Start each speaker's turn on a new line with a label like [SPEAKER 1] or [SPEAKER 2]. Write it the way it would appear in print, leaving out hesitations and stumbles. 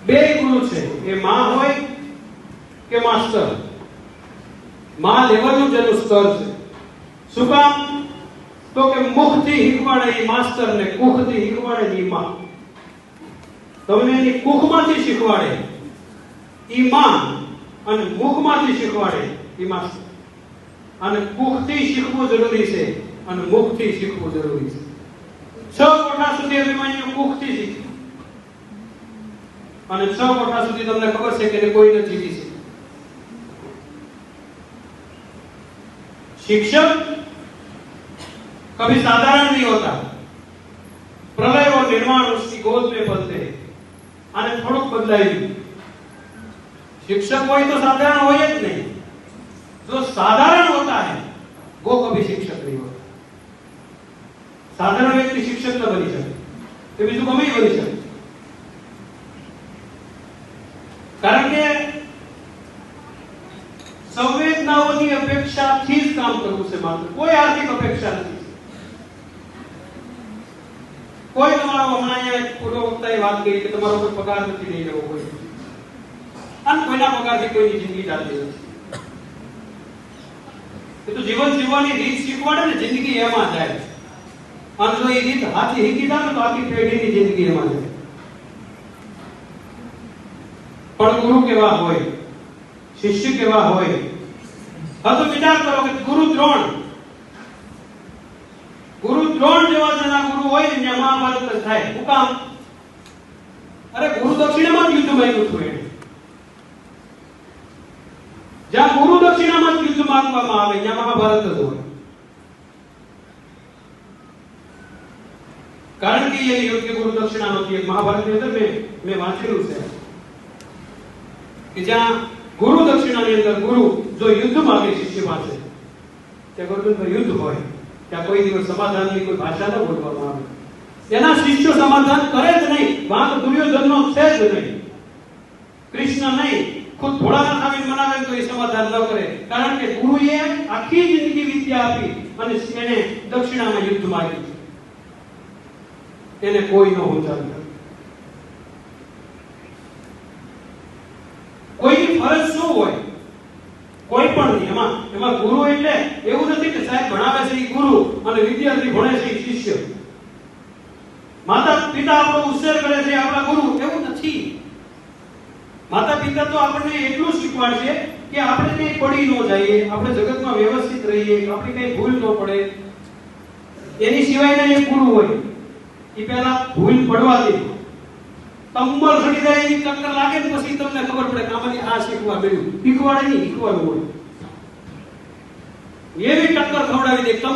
[SPEAKER 1] બે ગુરુ છે, એ માં હોય કે માસ્ટર. માં લેવલનું જેનું સ્તર છે. શું કામ? તો કે મુખથી શીખવાડે એ માસ્ટર ને કુખથી શીખવાડે એ માં. તમને એની કુખમાંથી શીખવાડે ઈ માં અને મુખમાંથી શીખવાડે ઈ માસ્ટર. અને કુખથી શીખવું જરૂરી છે અને મુખથી શીખવું જરૂરી છે. 6 કોઠા સુધી અભિમન્યુ કુખથી શીખ્યો અને 6 કોઠા સુધી તમને ખબર છે કે કોઈ ન જીવી છે. शिक्षक कभी साधारण नहीं होता. प्रलय और निर्माण उसकी गोद में पलते हैं. आने थोड़ा बदलाई. शिक्षक कोई तो साधारण हो ही नहीं. जो साधारण होता है वो कभी शिक्षक नहीं होता. साधारण व्यक्ति शिक्षक न बनी શકે. તે બીજું ગમે બની શકે. કારણ કે સંવેદનાઓની અપેક્ષાથી જ કામ કરવું છે. માત્ર કોઈ આર્થિક અપેક્ષા નથી. કોઈ તમારો હમણાં અહીંયા પૂર્વ વક્તાએ વાત કરી કે તમારો કોઈ પગાર નથી લઈ રહ્યો હોય અને કોઈના પગારથી કોઈની જિંદગી ચાલતી નથી. એ તો જીવન જીવવાની રીત શીખવાડે ને, જિંદગી એમાં જાય. અને જો એ રીત હાથી શીખી જાય તો આખી પેઢીની જિંદગી એમાં જાય. પણ ગુરુ કેવા હોય, शिष्य केवा હોય? હા તો વિચાર કરો કે ગુરુ દ્રોણ જેવા જેના ગુરુ હોય ને ત્યાં મહાભારત થાય. શું કામ? અરે ગુરુ દક્ષિણામાં જ યુદ્ધ માંગ્યું હતું એને. જ્યાં ગુરુ દક્ષિણામાં જ યુદ્ધ માંગવામાં આવે ત્યાં મહાભારત જ હોય. કારણ કે એ યોગ્ય ગુરુ દક્ષિણા નહોતી. એક મહાભારતની અંદર મેં વાંચેલું છે કે જ્યાં ગુરુ દક્ષિણાની અંદર ગુરુ જો યુદ્ધ માંગે શિષ્ય પાસે, ત્યાં ગુરુનું યુદ્ધ હોય, ત્યાં કોઈ દિવસ સમાધાનની કોઈ ભાષા ન બોલવામાં આવે. એના શિષ્યો સમાધાન કરે જ નહીં. વાંક દુર્યોધનનો છે જ નહીં, કૃષ્ણ નહીં, ખુદ ભોળાનાથ આવીને મનાવે તો એ સમાધાન ન કરે. કારણ કે ગુરુએ આખી જિંદગી વિદ્યા આપી અને એને દક્ષિણામાં યુદ્ધ માંગ્યું. એને કોઈ ન ઉંચાવી. કોઈની ફરજ શું હોય? કોઈ પણ નહીં. એમાં ગુરુ એટલે એવું નથી કે સાહેબ ભણાવે છે એ ગુરુ અને વિદ્યાર્થી ભણે છે એ શિષ્ય. માતા પિતા આપણો ઉછેર કરે છે આપણા ગુરુ, એવું નથી. માતા પિતા તો આપણને એટલું શીખવાડશે કે આપણે કઈ પડી ન જઈએ, આપણે જગતમાં વ્યવસ્થિત રહીએ, આપણી કઈ ભૂલ ન પડે. એની સિવાયના એક ગુરુ હોય, એ પહેલા ભૂલ પડવા દે. તંબલ ચડી જાય, એની ટક્કર લાગે ને પછી તમને ખબર પડે કે આમાંથી આ શીખવા મળ્યું. શીખવાડે નહીં, શીખવાનું હોય. એવી ટક્કર ખવડાવી દે.